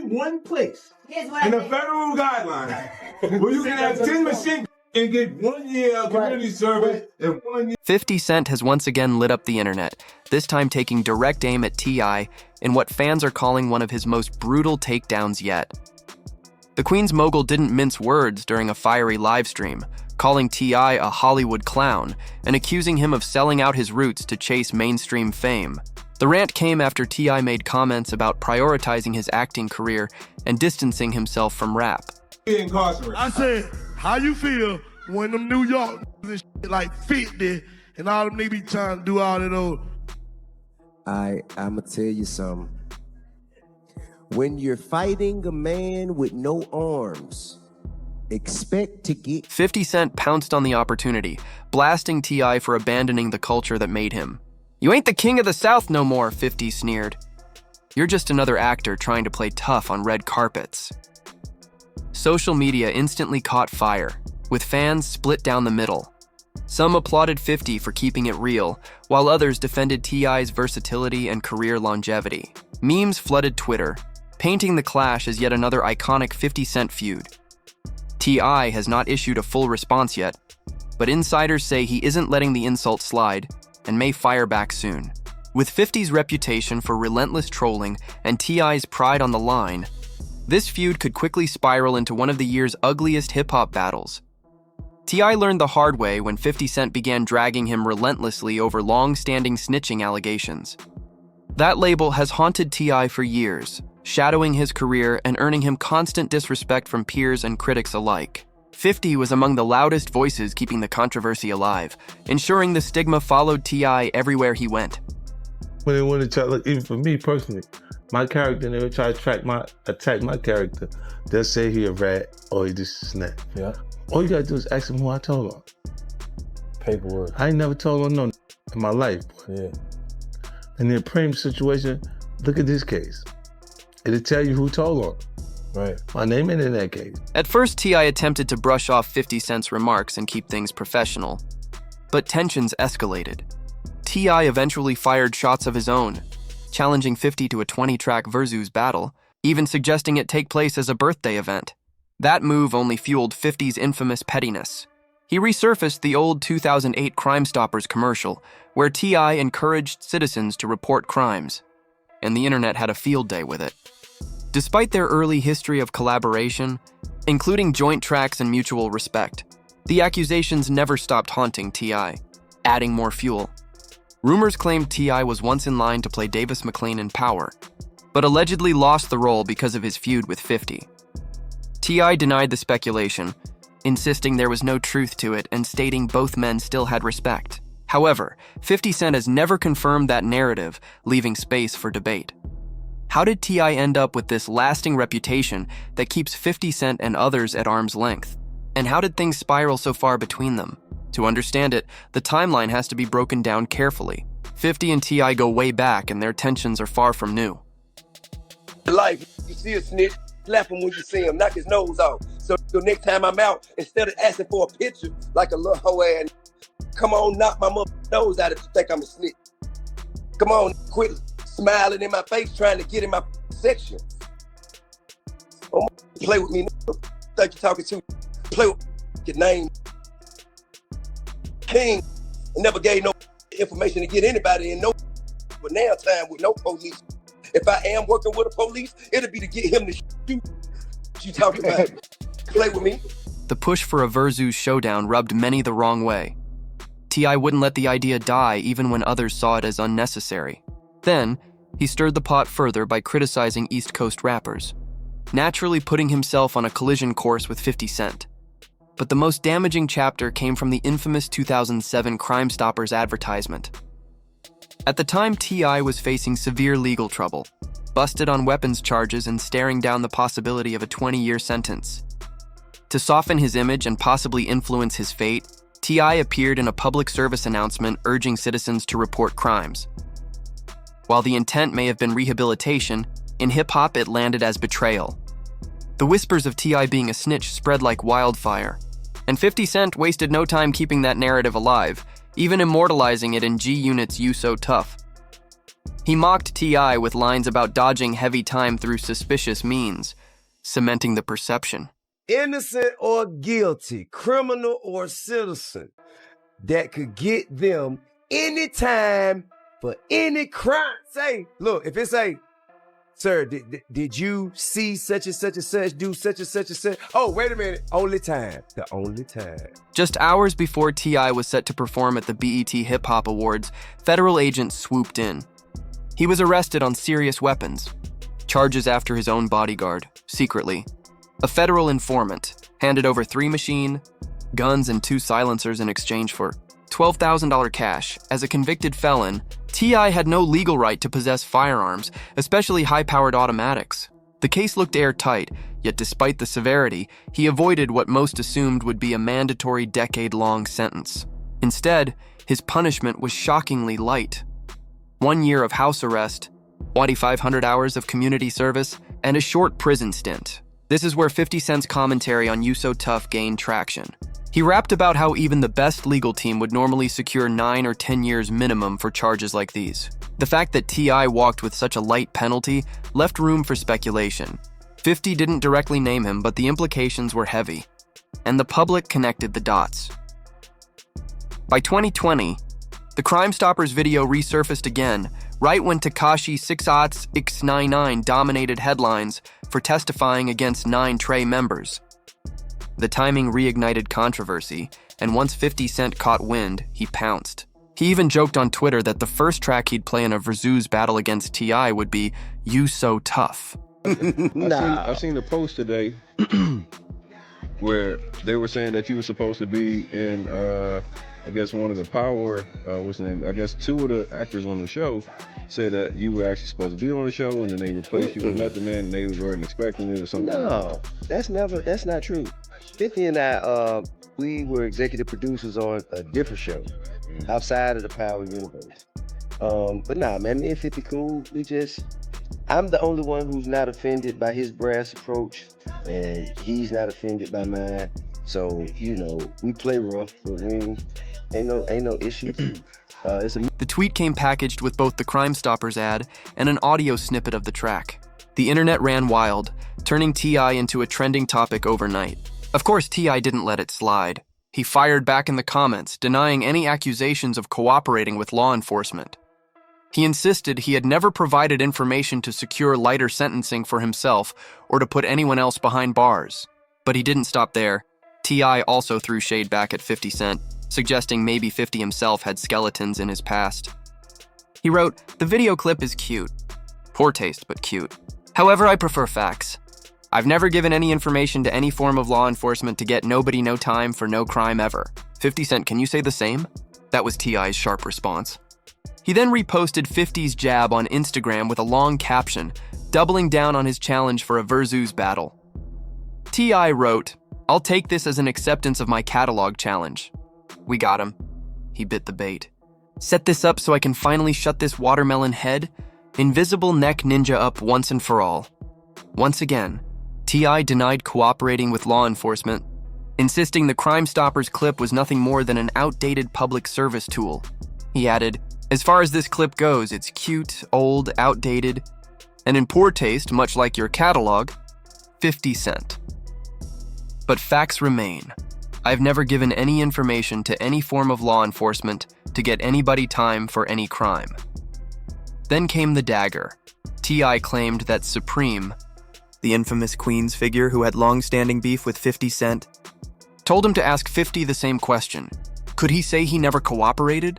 one place in the federal guidelines where you can have 10 machine and get 1 year of community service and 1 year. 50 Cent has once again lit up the internet, this time taking direct aim at T.I. in what fans are calling one of his most brutal takedowns yet. The Queens mogul didn't mince words during a fiery livestream, calling T.I. a Hollywood clown and accusing him of selling out his roots to chase mainstream fame. The rant came after T.I. made comments about prioritizing his acting career and distancing himself from rap. I said, how you feel when them New York and shit like 50 and all them niggas be trying to do all that old? I'ma tell you something. When you're fighting a man with no arms, expect to get... 50 Cent pounced on the opportunity, blasting T.I. for abandoning the culture that made him. "You ain't the king of the South no more," 50 sneered. "You're just another actor trying to play tough on red carpets." Social media instantly caught fire, with fans split down the middle. Some applauded 50 for keeping it real, while others defended T.I.'s versatility and career longevity. Memes flooded Twitter, painting the clash as yet another iconic 50 Cent feud. T.I. has not issued a full response yet, but insiders say he isn't letting the insult slide and may fire back soon. With 50's reputation for relentless trolling and T.I.'s pride on the line, this feud could quickly spiral into one of the year's ugliest hip-hop battles. T.I. learned the hard way when 50 Cent began dragging him relentlessly over long-standing snitching allegations. That label has haunted T.I. for years, shadowing his career and earning him constant disrespect from peers and critics alike. 50 was among the loudest voices keeping the controversy alive, ensuring the stigma followed T.I. everywhere he went. When they want to try, look, even for me personally, my character, they would try to attack my character. They'll say he a rat or he just a snap. Yeah. All you gotta do is ask him who I told on. Paperwork. I ain't never told on no in my life. Yeah. In the Prem situation, look at this case. It'll tell you who told on. Right. My name ain't in that case. At first, T.I. attempted to brush off 50 Cent's remarks and keep things professional, but tensions escalated. T.I. eventually fired shots of his own, challenging 50 to a 20-track versus battle, even suggesting it take place as a birthday event. That move only fueled 50's infamous pettiness. He resurfaced the old 2008 Crime Stoppers commercial, where T.I. encouraged citizens to report crimes, and the internet had a field day with it. Despite their early history of collaboration, including joint tracks and mutual respect, the accusations never stopped haunting T.I., adding more fuel. Rumors claimed T.I. was once in line to play Davis McLean in Power, but allegedly lost the role because of his feud with 50. T.I. denied the speculation, insisting there was no truth to it and stating both men still had respect. However, 50 Cent has never confirmed that narrative, leaving space for debate. How did T.I. end up with this lasting reputation that keeps 50 Cent and others at arm's length? And how did things spiral so far between them? To understand it, the timeline has to be broken down carefully. 50 and T.I. go way back, and their tensions are far from new. Life, you see a snitch, slap him when you see him, knock his nose off. So next time I'm out, instead of asking for a picture like a little hoe ass, come on, knock my nose out if you think I'm a snitch. Come on, quit smiling in my face trying to get in my section. Oh, play with me, think you're talking to. Play with your name. King never gave no information to get anybody in no but now time with no police. If I am working with a police, it'll be to get him to shoot. You talking about? Play with me. The push for a versus showdown rubbed many the wrong way. T.I. wouldn't let the idea die even when others saw it as unnecessary. Then, he stirred the pot further by criticizing East Coast rappers, naturally putting himself on a collision course with 50 Cent. But the most damaging chapter came from the infamous 2007 Crime Stoppers advertisement. At the time, T.I. was facing severe legal trouble, busted on weapons charges and staring down the possibility of a 20-year sentence. To soften his image and possibly influence his fate, T.I. appeared in a public service announcement urging citizens to report crimes. While the intent may have been rehabilitation, in hip-hop it landed as betrayal. The whispers of T.I. being a snitch spread like wildfire, and 50 Cent wasted no time keeping that narrative alive, even immortalizing it in G-Unit's "You So Tough." He mocked T.I. with lines about dodging heavy time through suspicious means, cementing the perception. Innocent or guilty, criminal or citizen, that could get them any time for any crime. Say, look, if it say, sir, did you see such and such and such, do such and such and such? Oh, wait a minute, only time, the only time. Just hours before T.I. was set to perform at the BET Hip Hop Awards, federal agents swooped in. He was arrested on serious weapons, charges after his own bodyguard, secretly. A federal informant handed over 3 machine guns and 2 silencers in exchange for $12,000 cash. As a convicted felon, T.I. had no legal right to possess firearms, especially high-powered automatics. The case looked airtight, yet despite the severity, he avoided what most assumed would be a mandatory decade-long sentence. Instead, his punishment was shockingly light. 1 year of house arrest, 2,500 hours of community service, and a short prison stint. This is where 50 Cent's commentary on You So Tough gained traction. He rapped about how even the best legal team would normally secure 9 or 10 years minimum for charges like these. The fact that T.I. walked with such a light penalty left room for speculation. 50 didn't directly name him, but the implications were heavy, and the public connected the dots. By 2020, the Crime Stoppers video resurfaced again, right when Tekashi 6X99 dominated headlines for testifying against 9 Trey members. The timing reignited controversy, and once 50 Cent caught wind, he pounced. He even joked on Twitter that the first track he'd play in a Versus battle against T.I. would be You So Tough. I've seen a post today where they were saying that you were supposed to be in, I guess one of the Power, what's the name? I guess 2 of the actors on the show said that you were actually supposed to be on the show, and then they replaced you with Method Man, and they weren't expecting it or something. No, that's not true. 50 and I, we were executive producers on a different show outside of the Power universe. But nah, man, me and 50 cool. I'm the only one who's not offended by his brass approach, and he's not offended by mine. So, you know, we play rough, but we ain't no issues. The tweet came packaged with both the Crime Stoppers ad and an audio snippet of the track. The internet ran wild, turning T.I. into a trending topic overnight. Of course, T.I. didn't let it slide. He fired back in the comments, denying any accusations of cooperating with law enforcement. He insisted he had never provided information to secure lighter sentencing for himself or to put anyone else behind bars. But he didn't stop there. T.I. also threw shade back at 50 Cent, suggesting maybe 50 himself had skeletons in his past. He wrote, "The video clip is cute. Poor taste, but cute. However, I prefer facts. I've never given any information to any form of law enforcement to get nobody no time for no crime ever. 50 Cent, can you say the same?" That was T.I.'s sharp response. He then reposted 50's jab on Instagram with a long caption, doubling down on his challenge for a Versus battle. T.I. wrote, "I'll take this as an acceptance of my catalog challenge." We got him. He bit the bait. "Set this up so I can finally shut this watermelon head? Invisible neck ninja up once and for all." Once again, T.I. denied cooperating with law enforcement, insisting the Crime Stoppers clip was nothing more than an outdated public service tool. He added, "As far as this clip goes, it's cute, old, outdated, and in poor taste, much like your catalog, 50 Cent. But facts remain. I've never given any information to any form of law enforcement to get anybody time for any crime." Then came the dagger. T.I. claimed that Supreme, the infamous Queens figure who had long-standing beef with 50 Cent, told him to ask 50 the same question. Could he say he never cooperated?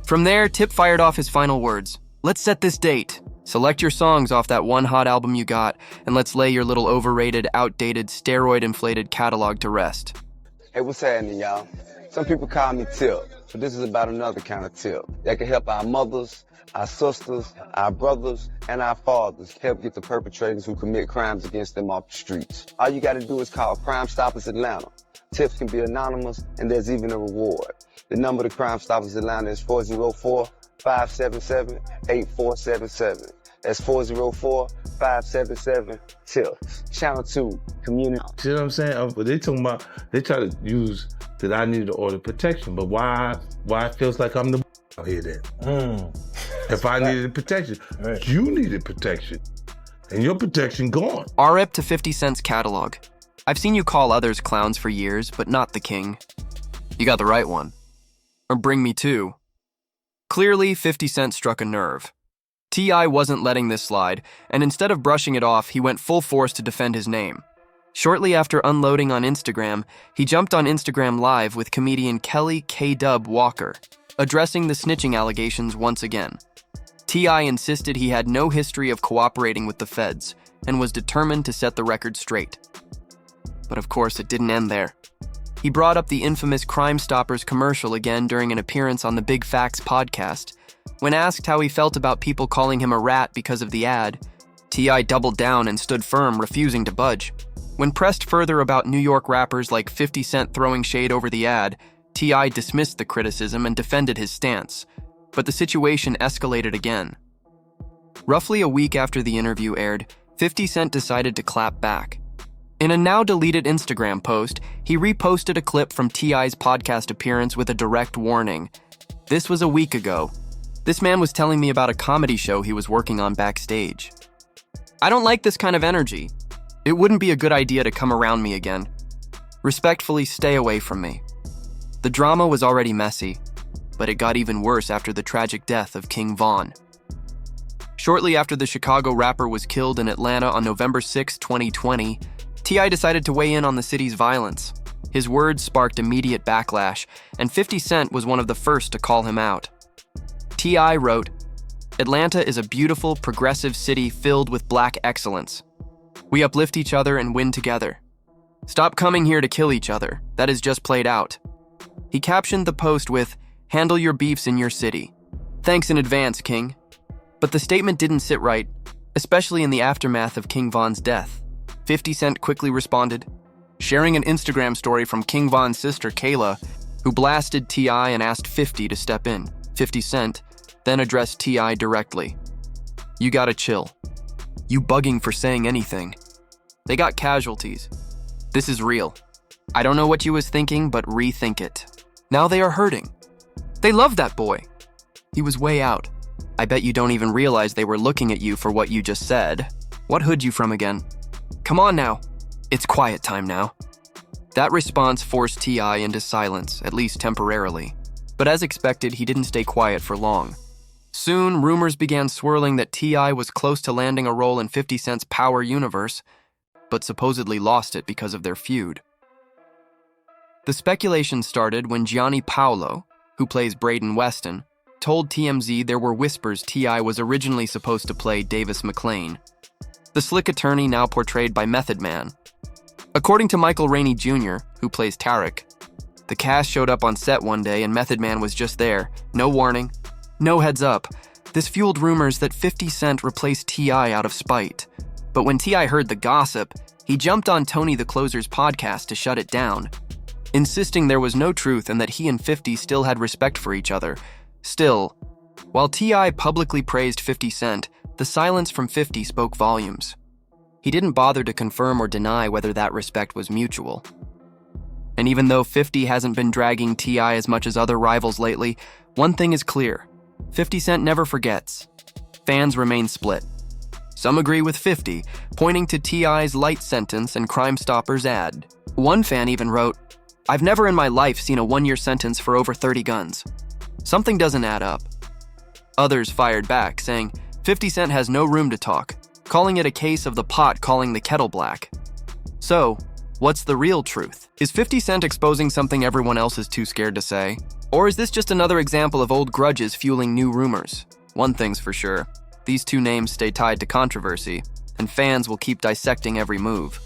From there, Tip fired off his final words. "Let's set this date. Select your songs off that one hot album you got, and let's lay your little overrated, outdated, steroid-inflated catalog to rest." Hey, what's happening, y'all? Some people call me Tip, but this is about another kind of tip that can help our mothers, our sisters, our brothers, and our fathers help get the perpetrators who commit crimes against them off the streets. All you gotta do is call Crime Stoppers Atlanta. Tips can be anonymous, and there's even a reward. The number to Crime Stoppers Atlanta is 404-577-8477. That's 404-577-TIPS. Channel 2, community. See what I'm saying? But they talking about, they try to use that I need to order protection, but why it feels like I'm the out here then? if I needed protection. Right. You needed protection. And your protection gone. RIP to 50 Cent's catalog. I've seen you call others clowns for years, but not the king. You got the right one. Or bring me two. Clearly, 50 Cent struck a nerve. T.I. wasn't letting this slide, and instead of brushing it off, he went full force to defend his name. Shortly after unloading on Instagram, he jumped on Instagram Live with comedian Kelly K-Dub Walker, addressing the snitching allegations once again. T.I. insisted he had no history of cooperating with the feds and was determined to set the record straight. But of course, it didn't end there. He brought up the infamous Crime Stoppers commercial again during an appearance on the Big Facts podcast. When asked how he felt about people calling him a rat because of the ad, T.I. doubled down and stood firm, refusing to budge. When pressed further about New York rappers like 50 Cent throwing shade over the ad, T.I. dismissed the criticism and defended his stance. But the situation escalated again. Roughly a week after the interview aired, 50 Cent decided to clap back. In a now-deleted Instagram post, he reposted a clip from T.I.'s podcast appearance with a direct warning. This was a week ago. This man was telling me about a comedy show he was working on backstage. I don't like this kind of energy. It wouldn't be a good idea to come around me again. Respectfully, stay away from me. The drama was already messy, but it got even worse after the tragic death of King Von. Shortly after the Chicago rapper was killed in Atlanta on November 6, 2020, T.I. decided to weigh in on the city's violence. His words sparked immediate backlash, and 50 Cent was one of the first to call him out. T.I. wrote, "Atlanta is a beautiful, progressive city filled with black excellence. We uplift each other and win together. Stop coming here to kill each other. That is just played out." He captioned the post with, "Handle your beefs in your city. Thanks in advance, King." But the statement didn't sit right, especially in the aftermath of King Von's death. 50 Cent quickly responded, sharing an Instagram story from King Von's sister, Kayla, who blasted T.I. and asked 50 to step in. 50 Cent then addressed T.I. directly. "You gotta chill. You bugging for saying anything. They got casualties. This is real. I don't know what you was thinking, but rethink it. Now they are hurting. They love that boy. He was way out. I bet you don't even realize they were looking at you for what you just said. What hood you from again? Come on now. It's quiet time now." That response forced T.I. into silence, at least temporarily. But as expected, he didn't stay quiet for long. Soon, rumors began swirling that T.I. was close to landing a role in 50 Cent's Power universe, but supposedly lost it because of their feud. The speculation started when Gianni Paolo, who plays Braden Weston, told TMZ there were whispers T.I. was originally supposed to play Davis McLean, the slick attorney now portrayed by Method Man. According to Michael Rainey Jr., who plays Tarek, the cast showed up on set one day and Method Man was just there, no warning, no heads up. This fueled rumors that 50 Cent replaced T.I. out of spite. But when T.I. heard the gossip, he jumped on Tony the Closer's podcast to shut it down, insisting there was no truth and that he and 50 still had respect for each other. Still, while T.I. publicly praised 50 Cent, the silence from 50 spoke volumes. He didn't bother to confirm or deny whether that respect was mutual. And even though 50 hasn't been dragging T.I. as much as other rivals lately, one thing is clear. 50 Cent never forgets. Fans remain split. Some agree with 50, pointing to T.I.'s light sentence and Crime Stoppers ad. One fan even wrote, "I've never in my life seen a 1-year sentence for over 30 guns. Something doesn't add up." Others fired back, saying 50 Cent has no room to talk, calling it a case of the pot calling the kettle black. So, what's the real truth? Is 50 Cent exposing something everyone else is too scared to say? Or is this just another example of old grudges fueling new rumors? One thing's for sure, these two names stay tied to controversy, and fans will keep dissecting every move.